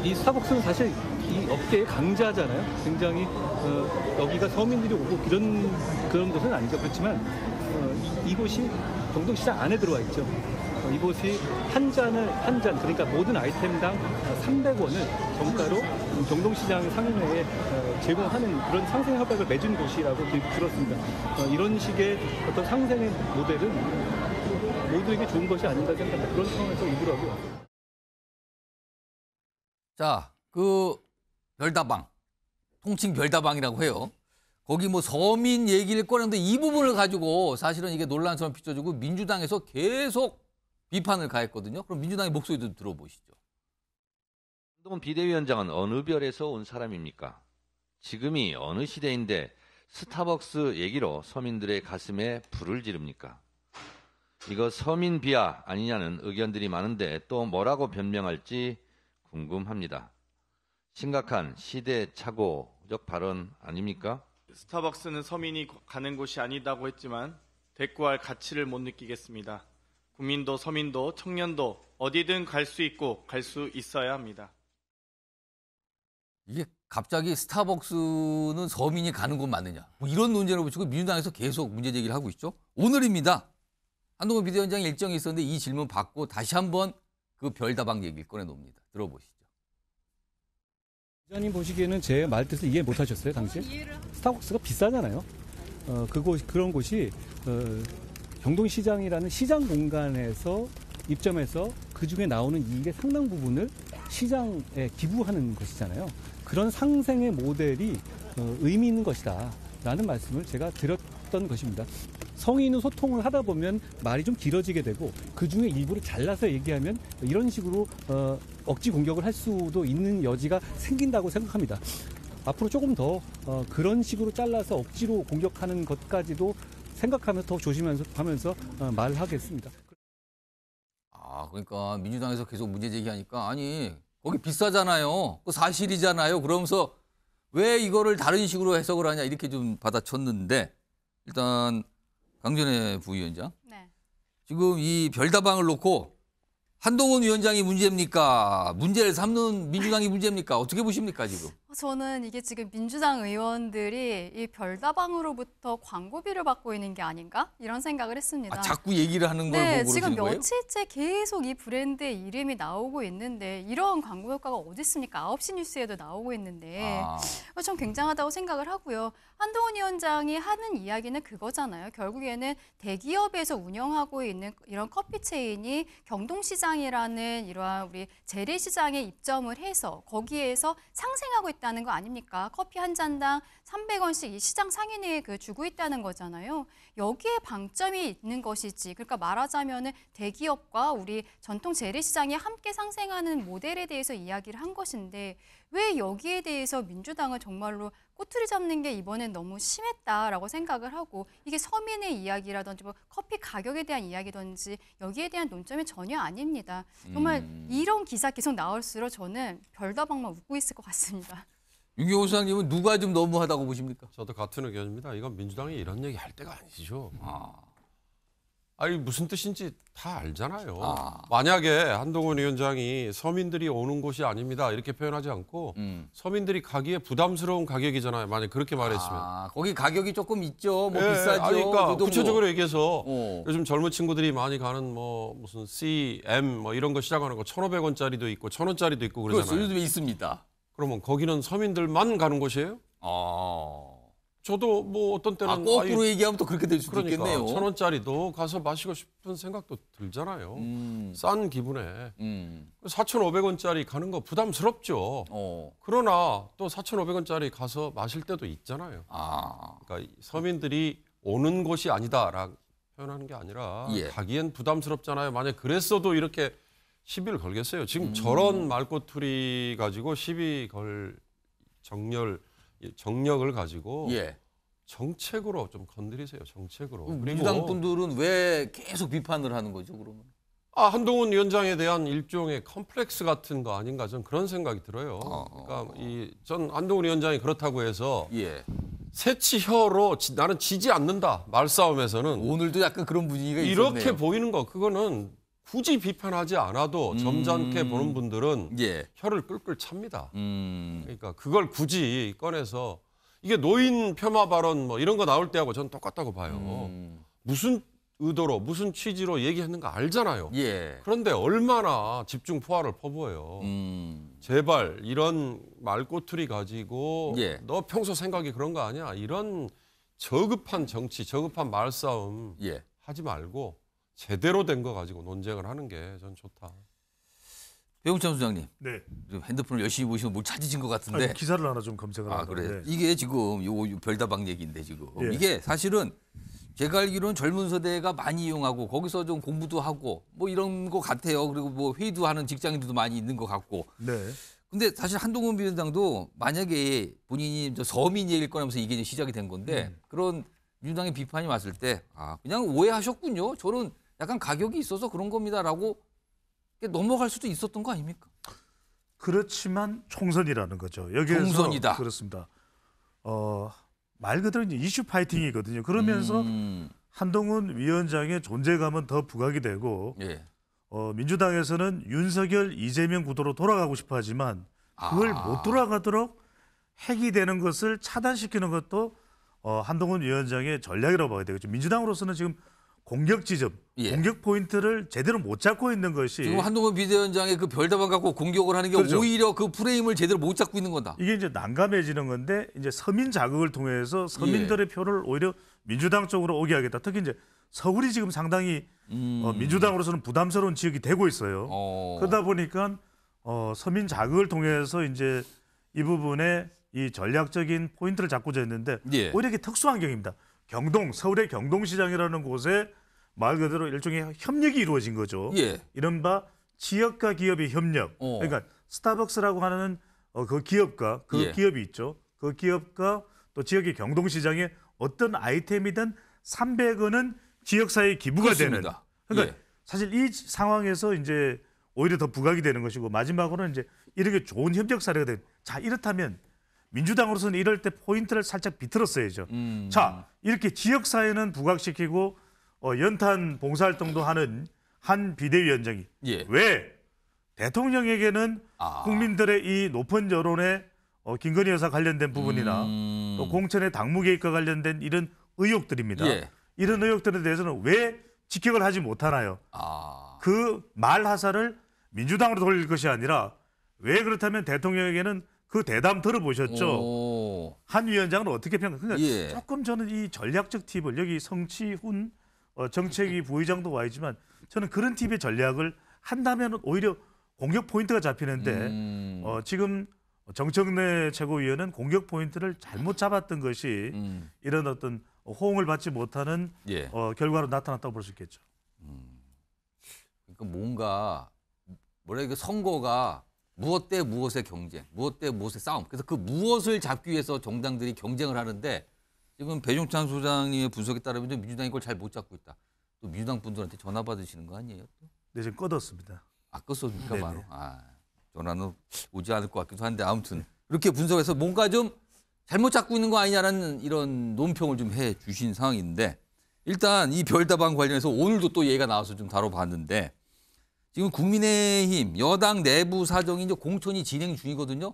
이 스타벅스는 사실 이 업계의 강자잖아요. 굉장히 여기가 서민들이 오고 그런 것은 아니죠. 그렇지만 이곳이 경동시장 안에 들어와 있죠. 이곳이 한 잔 그러니까 모든 아이템당 300원을 정가로 경동시장 상인회에 제공하는 그런 상생 협약을 맺은 곳이라고 들었습니다. 이런 식의 어떤 상생의 모델은 모두에게 좋은 것이 아닌가 생각합니다. 그런 상황에서 이부라고 왔습니다. 자, 그 별다방, 통칭 별다방이라고 해요. 거기 뭐 서민 얘기를 꺼냈는데 이 부분을 가지고 사실은 이게 논란성을 빚어주고 민주당에서 계속 비판을 가했거든요. 그럼 민주당의 목소리도 들어보시죠. 한동훈 비대위원장은 어느 별에서 온 사람입니까? 지금이 어느 시대인데 스타벅스 얘기로 서민들의 가슴에 불을 지릅니까? 이거 서민 비하 아니냐는 의견들이 많은데 또 뭐라고 변명할지 궁금합니다. 심각한 시대착오적 발언 아닙니까? 스타벅스는 서민이 가는 곳이 아니다고 했지만 대꾸할 가치를 못 느끼겠습니다. 국민도 서민도 청년도 어디든 갈 수 있고 갈 수 있어야 합니다. 이게 갑자기 스타벅스는 서민이 가는 곳 맞느냐. 뭐 이런 논쟁을 붙이고 민주당에서 계속 문제 제기를 하고 있죠. 오늘입니다. 한동훈 비대위원장이 일정이 있었는데 이 질문 받고 다시 한번 그 별다방 얘기를 꺼내놉니다. 들어보시죠. 기자님 보시기에는 제 말 뜻을 이해 못 하셨어요, 당시에? 스타벅스가 비싸잖아요. 그런 곳이 경동시장이라는 시장 공간에서 입점해서 그중에 나오는 이익의 상당 부분을 시장에 기부하는 것이잖아요. 그런 상생의 모델이 의미 있는 것이다 라는 말씀을 제가 드렸던 것입니다. 성인은 소통을 하다 보면 말이 좀 길어지게 되고 그중에 일부를 잘라서 얘기하면 이런 식으로 억지 공격을 할 수도 있는 여지가 생긴다고 생각합니다. 앞으로 조금 더 그런 식으로 잘라서 억지로 공격하는 것까지도 생각하면서 더 조심하면서 말하겠습니다. 아, 그러니까 민주당에서 계속 문제 제기하니까 아니 거기 비싸잖아요. 그 사실이잖아요. 그러면서 왜 이거를 다른 식으로 해석을 하냐 이렇게 좀 받아쳤는데 일단 강전의 부위원장. 네. 지금 이 별다방을 놓고 한동훈 위원장이 문제입니까? 문제를 삼는 민주당이 문제입니까? 어떻게 보십니까 지금? 저는 이게 지금 민주당 의원들이 이 별다방으로부터 광고비를 받고 있는 게 아닌가? 이런 생각을 했습니다. 아, 자꾸 얘기를 하는 걸 네, 보고 지금 그러시는 거예요? 며칠째 계속 이 브랜드의 이름이 나오고 있는데 이런 광고 효과가 어디 있습니까? 9시 뉴스에도 나오고 있는데 전 굉장하다고 생각을 하고요. 한동훈 위원장이 하는 이야기는 그거잖아요. 결국에는 대기업에서 운영하고 있는 이런 커피 체인이 경동시장이라는 이러한 우리 재래시장에 입점을 해서 거기에서 상생하고 있다는 거 아닙니까? 커피 한 잔당 300원씩 이 시장 상인회에 주고 있다는 거잖아요. 여기에 방점이 있는 것이지. 그러니까 말하자면은 대기업과 우리 전통 재래시장이 함께 상생하는 모델에 대해서 이야기를 한 것인데 왜 여기에 대해서 민주당은 정말로 꼬투리 잡는 게 이번엔 너무 심했다라고 생각을 하고 이게 서민의 이야기라든지 뭐 커피 가격에 대한 이야기든지 여기에 대한 논점이 전혀 아닙니다. 정말 이런 기사 계속 나올수록 저는 별다방만 웃고 있을 것 같습니다. 윤경호 소장님은 누가 좀 너무하다고 보십니까? 저도 같은 의견입니다. 이건 민주당이 이런 얘기 할 때가 아니죠. 아니 무슨 뜻인지 다 알잖아요. 만약에 한동훈 위원장이 서민들이 오는 곳이 아닙니다 이렇게 표현하지 않고 서민들이 가기에 부담스러운 가격이잖아요. 만약 그렇게 말했으면. 거기 가격이 조금 있죠. 뭐 예, 비싸죠. 그러니까 구체적으로 얘기해서 어. 요즘 젊은 친구들이 많이 가는 뭐 무슨 C, M 뭐 이런 거 시작하는 거 1,500원짜리도 있고 1,000원짜리도 있고 그러잖아요. 그렇죠. 요즘에 있습니다. 그러면 거기는 서민들만 가는 곳이에요? 저도 뭐 어떤 때는 거꾸로 얘기하면 또 그렇게 될 수도 그러니까 있겠네요. 1,000원짜리도 가서 마시고 싶은 생각도 들잖아요. 싼 기분에. 4,500원짜리 가는 거 부담스럽죠. 그러나 또 4,500원짜리 가서 마실 때도 있잖아요. 그러니까 서민들이 오는 곳이 아니다라고 표현하는 게 아니라 예. 가기엔 부담스럽잖아요. 만약 그랬어도 이렇게 시비를 걸겠어요. 지금 저런 말꼬투리 가지고 시비 걸 정력을 가지고 예. 정책으로 좀 건드리세요. 정책으로. 민주당 분들은 왜 계속 비판을 하는 거죠, 그러면? 한동훈 위원장에 대한 일종의 컴플렉스 같은 거 아닌가 저는 그런 생각이 들어요. 그러니까 전 한동훈 위원장이 그렇다고 해서 예. 새치혀로 나는 지지 않는다. 말싸움에서는 오늘도 약간 그런 분위기가 이렇게 있었네요. 보이는 거 그거는 굳이 비판하지 않아도 점잖게 보는 분들은 예. 혀를 끌끌 찹니다. 그러니까 그걸 굳이 꺼내서 이게 노인 폄하 발언 뭐 이런 거 나올 때하고 저는 똑같다고 봐요. 무슨 의도로 무슨 취지로 얘기했는가 알잖아요. 예. 그런데 얼마나 집중 포화를 퍼부어요. 제발 이런 말꼬투리 가지고 예. 너 평소 생각이 그런 거 아니야? 이런 저급한 정치, 저급한 말싸움 예. 하지 말고 제대로 된 거 가지고 논쟁을 하는 게 전 좋다. 배용찬 소장님, 네. 좀 핸드폰을 열심히 보시면 뭘 찾으신 것 같은데. 아니, 기사를 하나 좀 검색을 아, 하는데. 그래. 이게 지금 요 별다방 얘기인데 지금 예. 이게 사실은 제가 알기로는 젊은 세대가 많이 이용하고 거기서 좀 공부도 하고 뭐 이런 거 같아요. 그리고 뭐 회의도 하는 직장인들도 많이 있는 것 같고. 네. 근데 사실 한동훈 비대위원장도 만약에 본인이 저 서민 얘기를 꺼내면서 이게 이제 시작이 된 건데 그런 민주당의 비판이 왔을 때 아, 그냥 오해하셨군요. 저는 약간 가격이 있어서 그런 겁니다라고 넘어갈 수도 있었던 거 아닙니까? 그렇지만 총선이라는 거죠. 여기에서 총선이다. 그렇습니다. 말 그대로 이제 이슈 파이팅이거든요. 그러면서 한동훈 위원장의 존재감은 더 부각이 되고 예. 민주당에서는 윤석열, 이재명 구도로 돌아가고 싶어 하지만 그걸 못 돌아가도록 핵이 되는 것을 차단시키는 것도 한동훈 위원장의 전략이라고 봐야 되겠죠. 민주당으로서는 지금 공격 지점, 예. 공격 포인트를 제대로 못 잡고 있는 것이 지금 한동훈 비대위원장의 그 별다방 갖고 공격을 하는 게 그렇죠. 오히려 그 프레임을 제대로 못 잡고 있는 거다. 이게 이제 난감해지는 건데 이제 서민 자극을 통해서 서민들의 표를 오히려 민주당 쪽으로 오게 하겠다. 특히 이제 서울이 지금 상당히 민주당으로서는 부담스러운 지역이 되고 있어요. 그러다 보니까 서민 자극을 통해서 이제 이 부분에 이 전략적인 포인트를 잡고자 했는데 예. 오히려 이게 특수한 경입니다. 서울의 경동시장이라는 곳에 말 그대로 일종의 협력이 이루어진 거죠. 예. 이른바 지역과 기업의 협력. 그러니까 스타벅스라고 하는 그 기업과 그 예. 기업이 있죠. 그 기업과 또 지역의 경동시장에 어떤 아이템이든 300원은 지역사회에 기부가 그렇습니다. 되는. 그러니까 예. 사실 이 상황에서 이제 오히려 더 부각이 되는 것이고 마지막으로는 이제 이렇게 좋은 협력 사례가 된. 자, 이렇다면 민주당으로서는 이럴 때 포인트를 살짝 비틀었어야죠. 자, 이렇게 지역사회는 부각시키고 연탄 봉사활동도 하는 한 비대위원장이 예. 왜 대통령에게는 국민들의 이 높은 여론에 김건희 여사 관련된 부분이나 또 공천의 당무 개입과 관련된 이런 의혹들입니다. 예. 이런 의혹들에 대해서는 왜 직격을 하지 못하나요? 그 말 하사를 민주당으로 돌릴 것이 아니라 왜 그렇다면 대통령에게는 그 대담 들어보셨죠? 한 위원장은 어떻게 평가해요? 그러니까 예. 조금 저는 이 전략적 팁을 여기 성치훈 정책위 부의장도 와 있지만 저는 그런 팁의 전략을 한다면 오히려 공격 포인트가 잡히는데 지금 정청래 최고위원은 공격 포인트를 잘못 잡았던 것이 이런 어떤 호응을 받지 못하는 예. 결과로 나타났다고 볼 수 있겠죠. 그러니까 뭔가 이게 선거가 무엇 대 무엇의 경쟁, 무엇 대 무엇의 싸움. 그래서 그 무엇을 잡기 위해서 정당들이 경쟁을 하는데 지금 배종찬 소장님의 분석에 따르면 민주당이 그걸 잘 못 잡고 있다. 또 민주당 분들한테 전화 받으시는 거 아니에요? 또? 네, 지금 꺼뒀습니다. 껐습니까 네네. 바로? 전화는 오지 않을 것 같기도 한데 아무튼 그렇게 분석해서 뭔가 좀 잘못 잡고 있는 거 아니냐라는 이런 논평을 좀 해 주신 상황인데 일단 이 별다방 관련해서 오늘도 또 얘기가 나와서 좀 다뤄봤는데 지금 국민의힘 여당 내부 사정이 이제 공천이 진행 중이거든요.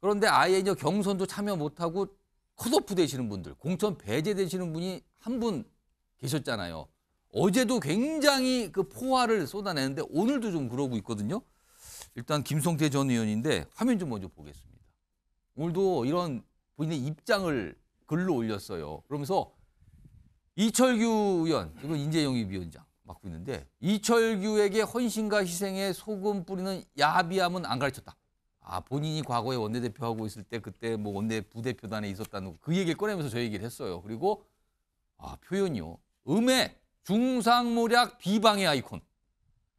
그런데 아예 이제 경선도 참여 못하고 컷오프 되시는 분들, 공천 배제되시는 분이 한 분 계셨잖아요. 어제도 굉장히 그 포화를 쏟아내는데 오늘도 좀 그러고 있거든요. 일단 김성태 전 의원인데 화면 좀 먼저 보겠습니다. 오늘도 이런 본인의 입장을 글로 올렸어요. 그러면서 이철규 의원, 이건 인재영입위원장 맡고 있는데 이철규에게 헌신과 희생에 소금 뿌리는 야비함은 안 가르쳤다. 본인이 과거에 원내대표하고 있을 때 그때 뭐 원내 부대표단에 있었다는 그 얘기를 꺼내면서 저 얘기를 했어요. 그리고 표현이요. 음해, 중상모략 비방의 아이콘.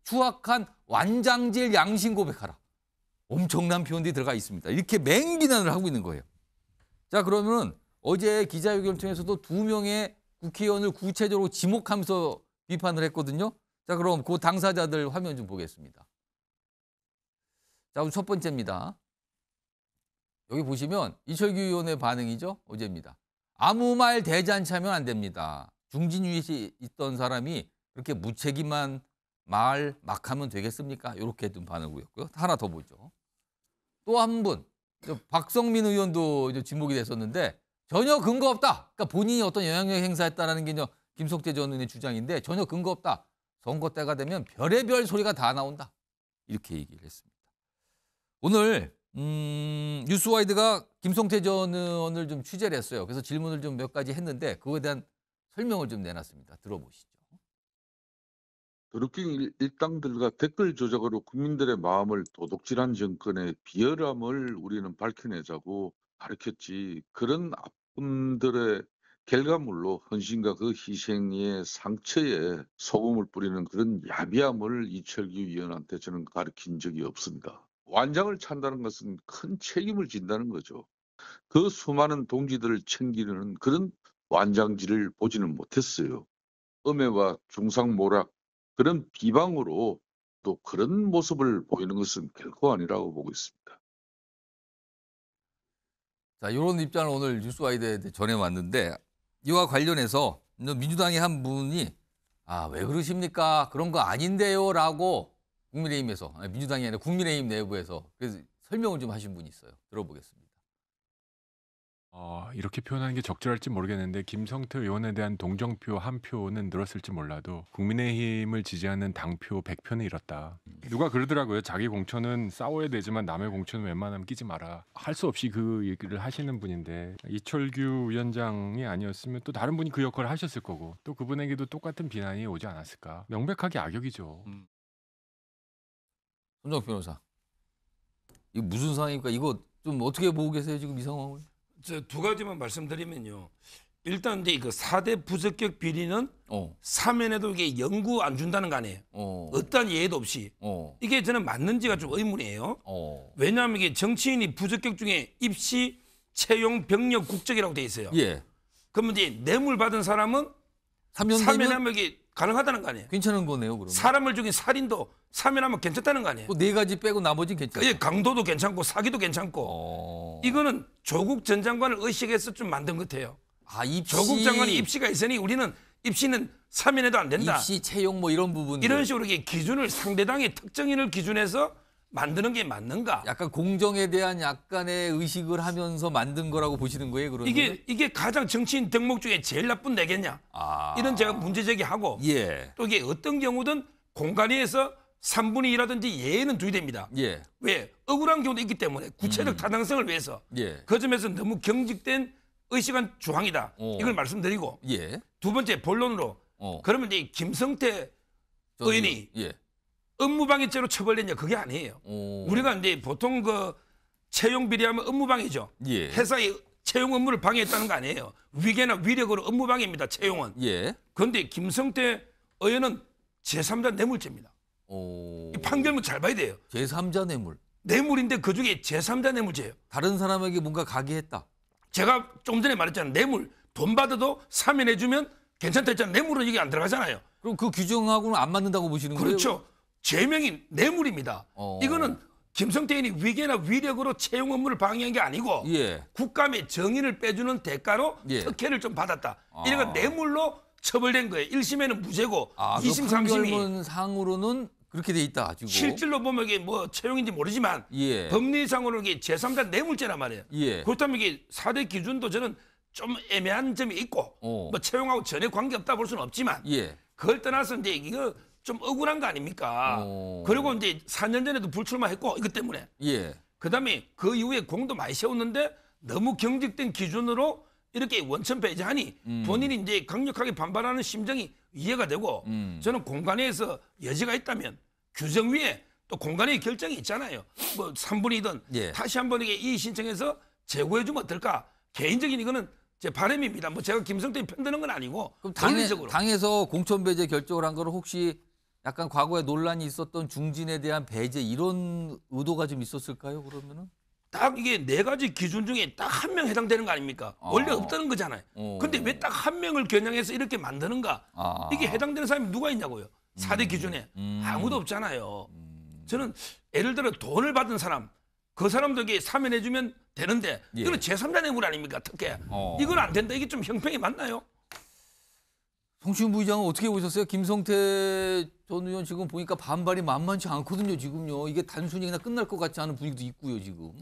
추악한 완장질 양심 고백하라. 엄청난 표현들이 들어가 있습니다. 이렇게 맹비난을 하고 있는 거예요. 자, 그러면 어제 기자회견을 통해서도 2명의 국회의원을 구체적으로 지목하면서 비판을 했거든요. 자, 그럼 그 당사자들 화면 좀 보겠습니다. 자, 그럼 첫 번째입니다. 여기 보시면 이철규 의원의 반응이죠. 어제입니다. 아무 말 대잔치 하면 안 됩니다. 중진위에 있던 사람이 그렇게 무책임한 말 막 하면 되겠습니까? 이렇게 좀 반응이었고요. 하나 더 보죠. 또 한 분, 박성민 의원도 이제 지목이 됐었는데 전혀 근거 없다. 그러니까 본인이 어떤 영향력 행사했다라는 게 이제 김성태 전 의원의 주장인데 전혀 근거 없다. 선거 때가 되면 별의별 소리가 다 나온다. 이렇게 얘기를 했습니다. 오늘 뉴스와이드가 김성태 전 의원을 좀 취재를 했어요. 그래서 질문을 좀 몇 가지 했는데 그거에 대한 설명을 좀 내놨습니다. 들어보시죠. 드루킹 일당들과 댓글 조작으로 국민들의 마음을 도둑질한 정권의 비열함을 우리는 밝혀내자고 가르쳤지. 그런 아픔들의 결과물로 헌신과 그 희생의 상처에 소금을 뿌리는 그런 야비함을 이철규 의원한테 저는 가르친 적이 없습니다. 완장을 찬다는 것은 큰 책임을 진다는 거죠. 그 수많은 동지들을 챙기는 그런 완장질을 보지는 못했어요. 음해와 중상모략, 그런 비방으로 또 그런 모습을 보이는 것은 결코 아니라고 보고 있습니다. 자, 이런 입장을 오늘 뉴스와이드에 전해왔는데 이와 관련해서 민주당의 한 분이 왜 그러십니까? 그런 거 아닌데요 라고 국민의힘에서, 민주당이 아니라 국민의힘 내부에서 그래서 설명을 좀 하신 분이 있어요. 들어보겠습니다. 이렇게 표현하는 게 적절할지 모르겠는데 김성태 의원에 대한 동정표 한 표는 늘었을지 몰라도 국민의힘을 지지하는 당표 100표는 잃었다. 누가 그러더라고요. 자기 공천은 싸워야 되지만 남의 공천은 웬만하면 끼지 마라. 할 수 없이 그 얘기를 하시는 분인데 이철규 위원장이 아니었으면 또 다른 분이 그 역할을 하셨을 거고 또 그분에게도 똑같은 비난이 오지 않았을까. 명백하게 악역이죠. 손정욱 변호사. 이거 무슨 상황입니까? 이거 좀 어떻게 보고 계세요? 지금 이 상황을? 저 두 가지만 말씀드리면요. 일단 이제 그 4대 부적격 비리는 사면에도 이게 영구 안 준다는 거 아니에요. 어떠한 예외도 없이. 이게 저는 맞는지가 좀 의문이에요. 왜냐하면 이게 정치인이 부적격 중에 입시, 채용, 병력, 국적이라고 돼 있어요. 예. 그러면 이제 뇌물 받은 사람은 사면하면 이게 가능하다는 거 아니에요. 괜찮은 거네요, 그러면. 사람을 죽인 살인도 사면하면 괜찮다는 거 아니에요. 그 네 가지 빼고 나머지는 괜찮아요. 예, 강도도 괜찮고 사기도 괜찮고. 이거는 조국 전 장관을 의식해서 좀 만든 것 같아요. 입시. 조국 장관이 입시가 있으니 우리는 입시는 사면해도 안 된다. 입시, 채용 뭐 이런 부분. 이런 식으로 이렇게 기준을 상대당의 특정인을 기준해서 만드는 게 맞는가? 약간 공정에 대한 약간의 의식을 하면서 만든 거라고 보시는 거예요, 그러면? 이게 가장 정치인 덕목 중에 제일 나쁜 내겠냐? 이런 제가 문제 제기하고 예. 또 이게 어떤 경우든 공간에서 3분의 2라든지 예외는 두야 됩니다. 예. 왜? 억울한 경우도 있기 때문에 구체적 타당성을 위해서 예. 그 점에서 너무 경직된 의식한 조항이다. 이걸 말씀드리고 예. 두 번째 본론으로 그러면 이제 김성태 의원이 업무방해죄로 처벌됐냐 그게 아니에요. 우리가 이제 보통 그 채용 비리하면 업무방해죠. 예. 회사의 채용 업무를 방해했다는 거 아니에요. 위계나 위력으로 업무방해입니다. 채용은. 예. 그런데 김성태 의원은 제3자 뇌물죄입니다. 이 판결문 잘 봐야 돼요. 제3자 뇌물. 뇌물인데 그중에 제3자 뇌물죄예요. 다른 사람에게 뭔가 가게했다. 제가 좀 전에 말했잖아요. 뇌물. 돈 받아도 사면해주면 괜찮다 했잖아요. 뇌물은 이게 안 들어가잖아요. 그럼 그 규정하고는 안 맞는다고 보시는 거예요? 그렇죠. 죄명이 뇌물입니다. 이거는 김성태인이 위계나 위력으로 채용 업무를 방해한 게 아니고 예. 국감의 정의를 빼주는 대가로 특혜를 좀 받았다. 이래가 뇌물로 처벌된 거예요. 1심에는 무죄고 2심, 3심이 판결문 상으로는 그렇게 돼 있다 가지고. 실질로 보면 이게 뭐 채용인지 모르지만 법리상으로는 이게 제3자 뇌물죄란 말이에요. 그렇다면 이게 4대 기준도 저는 좀 애매한 점이 있고 뭐 채용하고 전혀 관계없다 볼 수는 없지만 그걸 떠나서 이제 이거 좀 억울한 거 아닙니까? 그리고 이제 4년 전에도 불출마했고 이것 때문에. 그다음에 그 이후에 공도 많이 세웠는데 너무 경직된 기준으로 이렇게 원천 배제하니 본인이 이제 강력하게 반발하는 심정이 이해가 되고 저는 공간에서 여지가 있다면 규정 위에 또 공간의 결정이 있잖아요. 뭐 3분이든 다시 한번 이게 이의 신청해서 제고해주면 어떨까? 개인적인 이거는 제 바람입니다. 뭐 제가 김성태를 편드는 건 아니고 그럼 논리적으로. 당에서 공천 배제 결정을 한 거는 혹시 약간 과거에 논란이 있었던 중진에 대한 배제 이런 의도가 좀 있었을까요? 그러면은 딱 이게 네 가지 기준 중에 딱 한 명 해당되는 거 아닙니까? 원래 없다는 거잖아요. 근데 왜 딱 한 명을 겨냥해서 이렇게 만드는가? 이게 해당되는 사람이 누가 있냐고요? 4대 기준에 아무도 없잖아요. 저는 예를 들어 돈을 받은 사람 그 사람들에게 사면해주면 되는데 이거는 제3자 뇌물 아닙니까? 특혜. 이건 안 된다. 이게 좀 형평이 맞나요? 성추행 부의장은 어떻게 보셨어요? 김성태 전 의원 지금 보니까 반발이 만만치 않거든요. 지금요. 이게 단순히 그냥 끝날 것 같지 않은 분위기도 있고요. 지금.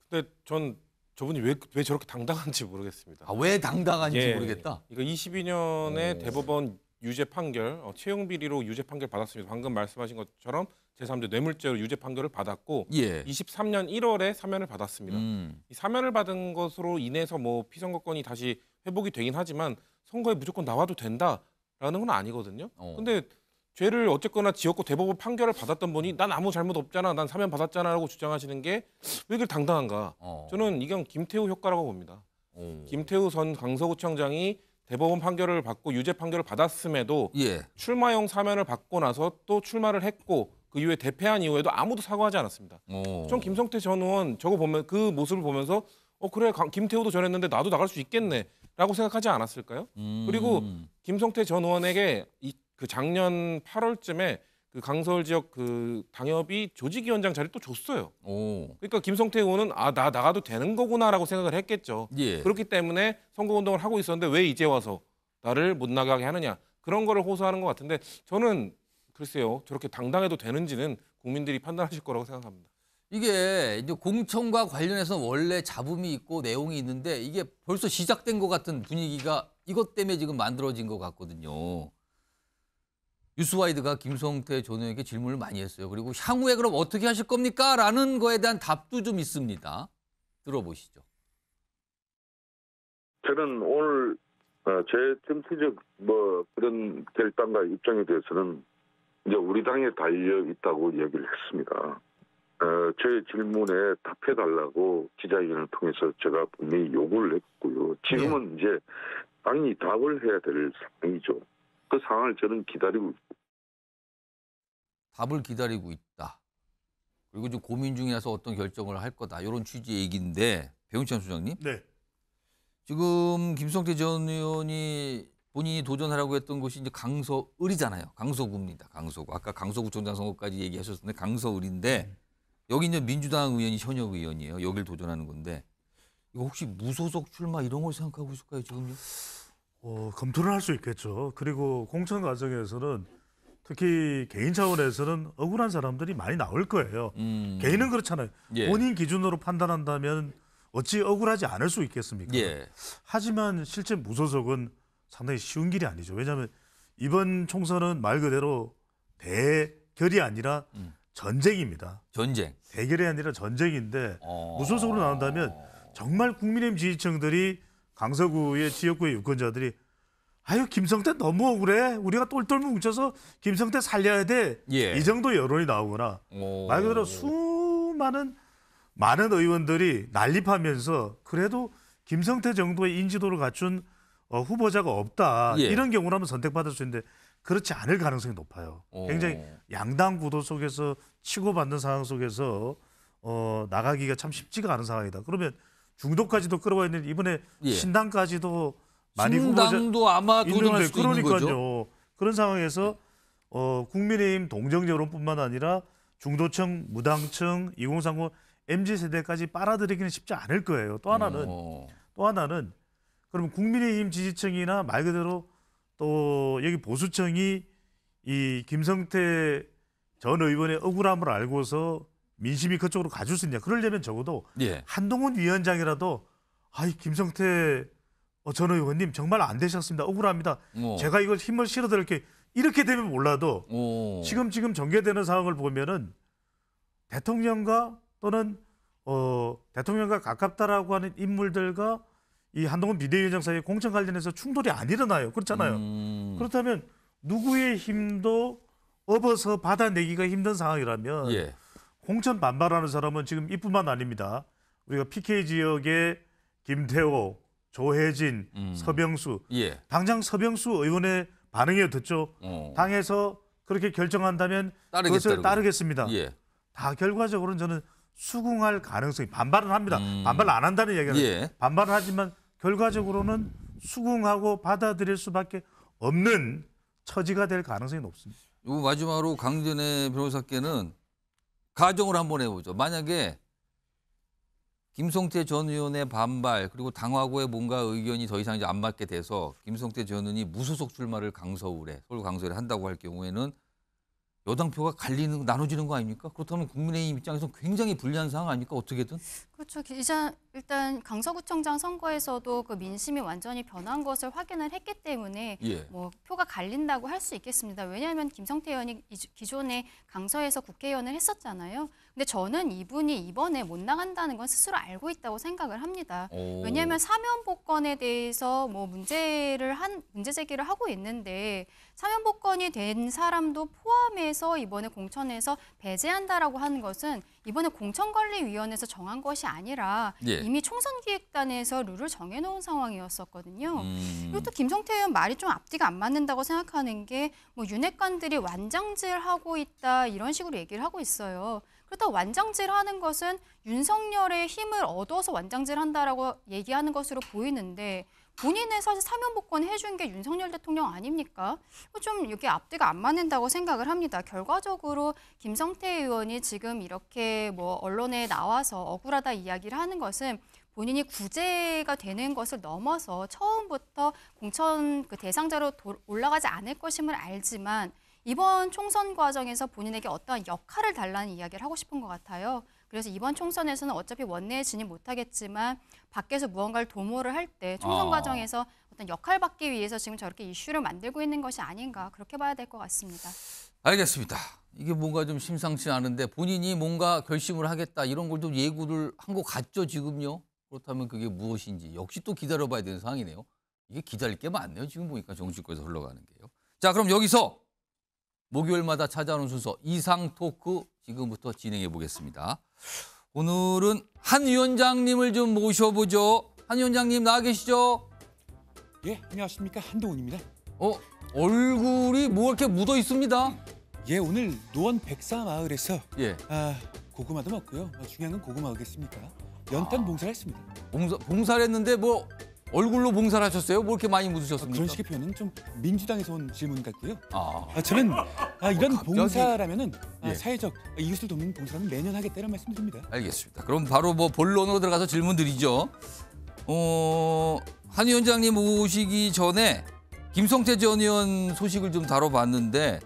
근데 전 저분이 왜 저렇게 당당한지 모르겠습니다. 아, 왜 당당한지 예, 모르겠다? 이거 22년에 대법원 유죄 판결, 채용 비리로 유죄 판결 받았습니다. 방금 말씀하신 것처럼 제3자 뇌물죄로 유죄 판결을 받았고 23년 1월에 사면을 받았습니다. 이 사면을 받은 것으로 인해서 뭐 피선거권이 다시 회복이 되긴 하지만 선거에 무조건 나와도 된다라는 건 아니거든요. 근데 죄를 어쨌거나 지었고 대법원 판결을 받았던 분이 난 아무 잘못 없잖아, 난 사면 받았잖아라고 주장하시는 게 왜 그렇게 당당한가? 저는 이건 김태우 효과라고 봅니다. 김태우 전 강서구청장이 대법원 판결을 받고 유죄 판결을 받았음에도 출마용 사면을 받고 나서 또 출마를 했고 그 이후에 대패한 이후에도 아무도 사과하지 않았습니다. 전 김성태 전 의원 저거 보면 그 모습을 보면서 그래 김태우도 저랬는데 나도 나갈 수 있겠네라고 생각하지 않았을까요? 그리고 김성태 전 의원에게 그 작년 8월쯤에 그 강서울 지역 그 당협이 조직위원장 자리를 또 줬어요. 그러니까 김성태 의원은 나 나가도 되는 거구나라고 생각을 했겠죠. 그렇기 때문에 선거운동을 하고 있었는데 왜 이제 와서 나를 못 나가게 하느냐 그런 거를 호소하는 것 같은데 저는 글쎄요 저렇게 당당해도 되는지는 국민들이 판단하실 거라고 생각합니다. 이게 이제 공천과 관련해서 원래 잡음이 있고 내용이 있는데 이게 벌써 시작된 것 같은 분위기가 이것 때문에 지금 만들어진 것 같거든요. 뉴스와이드가 김성태 전 의원에게 질문을 많이 했어요. 그리고 향후에 그럼 어떻게 하실 겁니까? 라는 거에 대한 답도 좀 있습니다. 들어보시죠. 저는 오늘 제 정치적 그런 결단과 입장에 대해서는 이제 우리 당에 달려 있다고 얘기를 했습니다. 제 질문에 답해달라고 기자회견을 통해서 제가 분명히 요구를 했고요. 지금은 이제 당이 답을 해야 될 상황이죠. 그 상황을 저는 기다리고 있고. 답을 기다리고 있다. 그리고 좀 고민 중이라서 어떤 결정을 할 거다. 이런 취지의 얘기인데 배용찬 소장님. 네. 지금 김성태 전 의원이 본인이 도전하라고 했던 곳이 이제 강서을이잖아요. 강서구입니다. 강서구. 아까 강서구청장 선거까지 얘기하셨는데 강서을인데 여기 이제 민주당 의원이 현역 의원이에요. 여길 도전하는 건데 이거 혹시 무소속 출마 이런 걸 생각하고 있을까요 지금요? 검토를 할 수 있겠죠. 그리고 공천 과정에서는 특히 개인 차원에서는 억울한 사람들이 많이 나올 거예요. 개인은 그렇잖아요. 본인 기준으로 판단한다면 어찌 억울하지 않을 수 있겠습니까? 하지만 실제 무소속은 상당히 쉬운 길이 아니죠. 왜냐하면 이번 총선은 말 그대로 대결이 아니라 전쟁입니다. 전쟁. 대결이 아니라 전쟁인데 무소속으로 나온다면 정말 국민의힘 지지층들이 강서구의 지역구의 유권자들이 아유 김성태 너무 억울해. 우리가 똘똘 뭉쳐서 김성태 살려야 돼. 이 정도 여론이 나오거나 말 그대로 많은 의원들이 난립하면서 그래도 김성태 정도의 인지도를 갖춘 후보자가 없다. 이런 경우라면 선택받을 수 있는데 그렇지 않을 가능성이 높아요. 굉장히 양당 구도 속에서 치고받는 상황 속에서 나가기가 참 쉽지가 않은 상황이다. 그러면 중도까지도 끌어와 있는 이번에 신당까지도 많이 신당도 아마 도전할 수도 있는 거죠. 그런 상황에서 국민의힘 동정 여론뿐만 아니라 중도층, 무당층, 2030 MZ세대까지 빨아들이기는 쉽지 않을 거예요. 또 하나는 그럼 국민의힘 지지층이나 말 그대로 또 여기 보수층이 이 김성태 전 의원의 억울함을 알고서 민심이 그쪽으로 가줄 수 있냐. 그러려면 적어도 한동훈 위원장이라도 김성태 전 의원님 정말 안 되셨습니다. 억울합니다. 제가 이걸 힘을 실어드릴게. 이렇게 되면 몰라도 지금 전개되는 상황을 보면은 대통령과 또는 대통령과 가깝다라고 하는 인물들과 이 한동훈 비대위원장 사이에 공천 관련해서 충돌이 안 일어나요. 그렇잖아요. 그렇다면 누구의 힘도 업어서 받아내기가 힘든 상황이라면 공천 반발하는 사람은 지금 이뿐만 아닙니다. 우리가 PK 지역의 김태호, 조혜진, 서병수. 당장 서병수 의원의 반응이 어떻죠? 당에서 그렇게 결정한다면 그것을 따르겠습니다. 다 결과적으로는 저는 수긍할 가능성이 반발은 합니다. 반발 안 한다는 얘기는 반발은 하지만 결과적으로는 수긍하고 받아들일 수밖에 없는 처지가 될 가능성이 높습니다. 요 마지막으로 강전의 변호사께는 가정을 한번 해보죠. 만약에 김성태 전 의원의 반발 그리고 당하고의 뭔가 의견이 더 이상 이제 안 맞게 돼서 김성태 전 의원이 무소속 출마를 강서울에 서울 강서울에 한다고 할 경우에는 여당표가 나눠지는 거 아닙니까? 그렇다면 국민의힘 입장에서 굉장히 불리한 상황 아닙니까? 어떻게든? 그렇죠. 일단 강서구청장 선거에서도 그 민심이 완전히 변한 것을 확인을 했기 때문에 뭐 표가 갈린다고 할 수 있겠습니다. 왜냐하면 김성태 의원이 기존에 강서에서 국회의원을 했었잖아요. 근데 저는 이분이 이번에 못 나간다는 건 스스로 알고 있다고 생각을 합니다. 왜냐하면 사면복권에 대해서 뭐 문제 제기를 하고 있는데 사면복권이 된 사람도 포함해서 이번에 공천에서 배제한다라고 하는 것은 이번에 공천관리위원회에서 정한 것이 아니라 이미 총선기획단에서 룰을 정해놓은 상황이었었거든요. 그리고 또 김성태 의원 말이 좀 앞뒤가 안 맞는다고 생각하는 게 뭐 윤핵관들이 완장질하고 있다 이런 식으로 얘기를 하고 있어요. 그렇다고 완장질하는 것은 윤석열의 힘을 얻어서 완장질한다라고 얘기하는 것으로 보이는데 본인의 사실 사면복권 해준 게 윤석열 대통령 아닙니까? 좀 이게 앞뒤가 안 맞는다고 생각을 합니다. 결과적으로 김성태 의원이 지금 이렇게 뭐 언론에 나와서 억울하다 이야기를 하는 것은 본인이 구제가 되는 것을 넘어서 처음부터 공천 그 대상자로 올라가지 않을 것임을 알지만 이번 총선 과정에서 본인에게 어떠한 역할을 달라는 이야기를 하고 싶은 것 같아요. 그래서 이번 총선에서는 어차피 원내에 진입 못하겠지만 밖에서 무언가를 도모를 할 때 총선 과정에서 어떤 역할 받기 위해서 지금 저렇게 이슈를 만들고 있는 것이 아닌가 그렇게 봐야 될 것 같습니다. 알겠습니다. 이게 뭔가 좀 심상치 않은데 본인이 뭔가 결심을 하겠다 이런 걸 좀 예고를 한 것 같죠 지금요? 그렇다면 그게 무엇인지 역시 또 기다려봐야 되는 상황이네요. 이게 기다릴 게 많네요. 지금 보니까 정치권에서 흘러가는 게요. 자 그럼 여기서 목요일마다 찾아오는 순서 이상 토크 지금부터 진행해 보겠습니다. 오늘은 한 위원장님을 좀 모셔보죠. 한 위원장님 나와 계시죠? 예, 안녕하십니까. 한동훈입니다. 얼굴이 뭐 이렇게 묻어 있습니다. 예, 오늘 노원 백사마을에서 고구마도 먹고요. 중요한 건 고구마겠습니까? 연탄 봉사를 했습니다. 봉사를 했는데 뭐 얼굴로 봉사를 하셨어요? 뭐 이렇게 많이 묻으셨습니까? 그런 식의 표현은 좀 민주당에서 온 질문 같고요. 저는 이런 봉사라면은 사회적 이웃을 돕는 봉사는 매년 하겠다는 말씀드립니다. 알겠습니다. 그럼 바로 뭐 본론으로 들어가서 질문 드리죠. 한 위원장님 오시기 전에 김성태 전 의원 소식을 좀 다뤄봤는데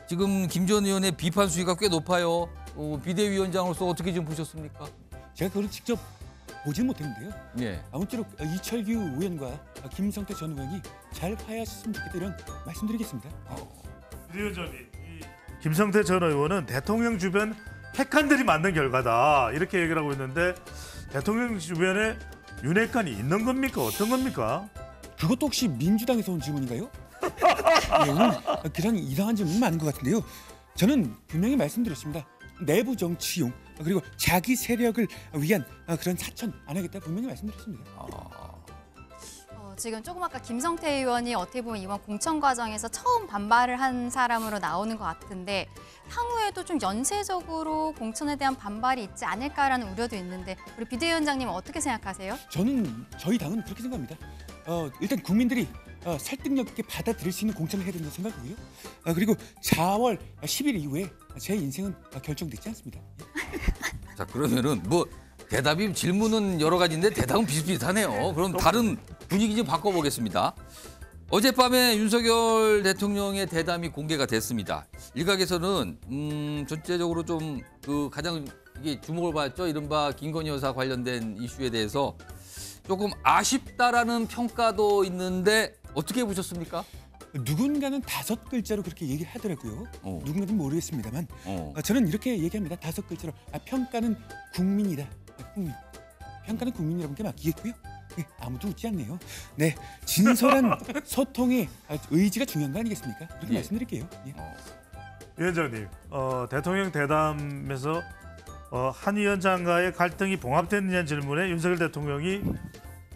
지금 김 전 의원의 비판 수위가 꽤 높아요. 비대위원장으로서 어떻게 좀 보셨습니까? 제가 그걸 직접 보진 못했는데요. 아무쪼록 이철규 의원과 김성태 전 의원이 잘 화해하셨으면 좋겠다 이런 말씀드리겠습니다. 비대위원장님, 김성태 전 의원은 대통령 주변 핵관들이 만든 결과다 이렇게 얘기를 하고 있는데 대통령 주변에 윤핵관이 있는 겁니까? 어떤 겁니까? 그것도 혹시 민주당에서 온 질문인가요? 오늘 굉장히 이상한 질문이 많은 것 같은데요. 저는 분명히 말씀드렸습니다. 내부 정치용 그리고 자기 세력을 위한 그런 사천 안 하겠다 분명히 말씀드렸습니다. 지금 조금 아까 김성태 의원이 어떻게 보면 이번 공천 과정에서 처음 반발을 한 사람으로 나오는 것 같은데 향후에도 좀 연쇄적으로 공천에 대한 반발이 있지 않을까라는 우려도 있는데 우리 비대위원장님은 어떻게 생각하세요? 저희 당은 그렇게 생각합니다. 일단 국민들이 설득력 있게 받아들일 수 있는 공천을 해야 된다고 생각하고요. 그리고 4월 10일 이후에 제 인생은 결정되지 않습니다. 자 그러면은 뭐 대답이 질문은 여러 가지인데 대답은 비슷비슷하네요. 그럼 다른 분위기 좀 바꿔보겠습니다. 어젯밤에 윤석열 대통령의 대담이 공개가 됐습니다. 일각에서는 전체적으로 좀 그 가장 이게 주목을 받았죠. 이른바 김건희 여사 관련된 이슈에 대해서 조금 아쉽다라는 평가도 있는데 어떻게 보셨습니까? 누군가는 5글자로 그렇게 얘기를 하더라고요. 누군가는 모르겠습니다만 저는 이렇게 얘기합니다. 5글자로 평가는 국민이다. 국민. 평가는 국민이라는 게 맞겠고요. 아무도 웃지 않네요. 네, 진솔한 소통의 의지가 중요한 거 아니겠습니까? 그렇게 말씀드릴게요. 위원장님, 대통령 대담에서 한 위원장과의 갈등이 봉합됐느냐는 질문에 윤석열 대통령이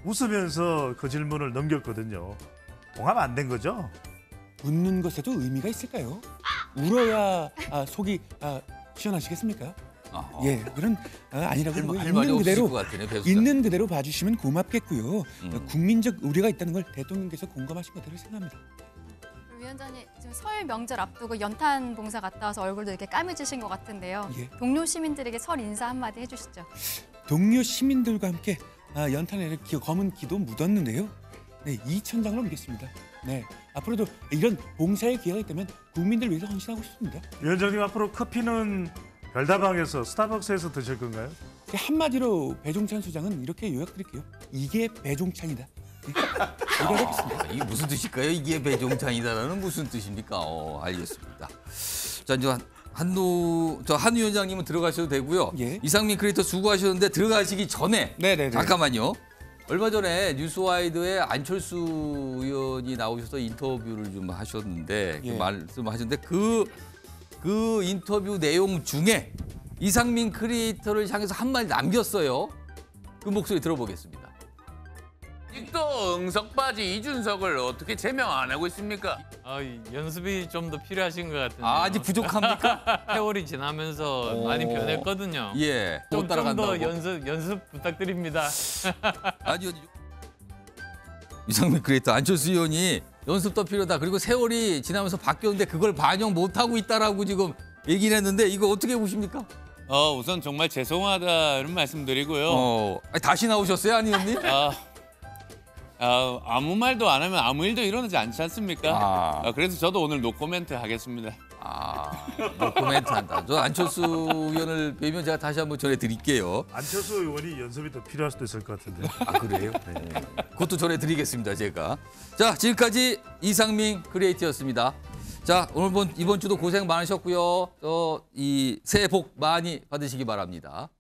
웃으면서 그 질문을 넘겼거든요. 봉합 안 된 거죠? 웃는 것에도 의미가 있을까요? 울어야 속이 시원하시겠습니까? 예, 그런 아니라고 있는 그대로 봐주시면 고맙겠고요. 국민적 우려가 있다는 걸 대통령께서 공감하신 것으로 생각합니다. 위원장님 지금 설 명절 앞두고 연탄 봉사 갔다 와서 얼굴도 이렇게 까매지신 것 같은데요. 동료 시민들에게 설 인사 한마디 해주시죠. 동료 시민들과 함께 연탄에 검은 기도 묻었는데요. 네, 2,000장을 옮겼습니다. 네, 앞으로도 이런 봉사의 기회가 있다면 국민들 위해서 헌신하고 싶습니다. 위원장님 앞으로 커피는 별다방에서 스타벅스에서 드실 건가요? 한마디로 배종찬 소장은 이렇게 요약드릴게요. 이게 배종찬이다. 요약하겠습니다. 이게 무슨 뜻일까요? 이게 배종찬이다라는 무슨 뜻입니까? 알겠습니다. 자, 이제 한 위원장님은 들어가셔도 되고요. 예. 이상민 크리에이터 수고하셨는데 들어가시기 전에 네네네. 잠깐만요. 얼마 전에 뉴스와이드에 안철수 의원이 나오셔서 인터뷰를 좀 하셨는데 예. 말씀하셨는데 그 인터뷰 내용 중에 이상민 크리에이터를 향해서 한마디 남겼어요. 그 목소리 들어보겠습니다. 아직도 응석바지 이준석을 어떻게 제명 안 하고 있습니까? 연습이 좀 더 필요하신 것 같은데요. 아직 부족합니까? 세월이 지나면서 많이 변했거든요. 예, 좀 따라간다고. 더 연습 부탁드립니다. 아니요. 이상민 크리에이터 안철수 의원이 연습 더 필요하다. 그리고 세월이 지나면서 바뀌었는데 그걸 반영 못하고 있다라고 지금 얘기를 했는데 이거 어떻게 보십니까? 우선 정말 죄송하다는 말씀드리고요. 다시 나오셨어요, 안 의원님? 아무 말도 안 하면 아무 일도 일어나지 않지 않습니까? 그래서 저도 오늘 노코멘트 하겠습니다. 노코멘트 한다. 저 안철수 의원을 뵈면 제가 다시 한번 전해드릴게요. 안철수 의원이 연습이 더 필요할 수도 있을 것 같은데. 그래요? 네. 그것도 전해드리겠습니다, 제가. 자, 지금까지 이상민 크리에이터였습니다. 자, 이번 주도 고생 많으셨고요. 이 새해 복 많이 받으시기 바랍니다.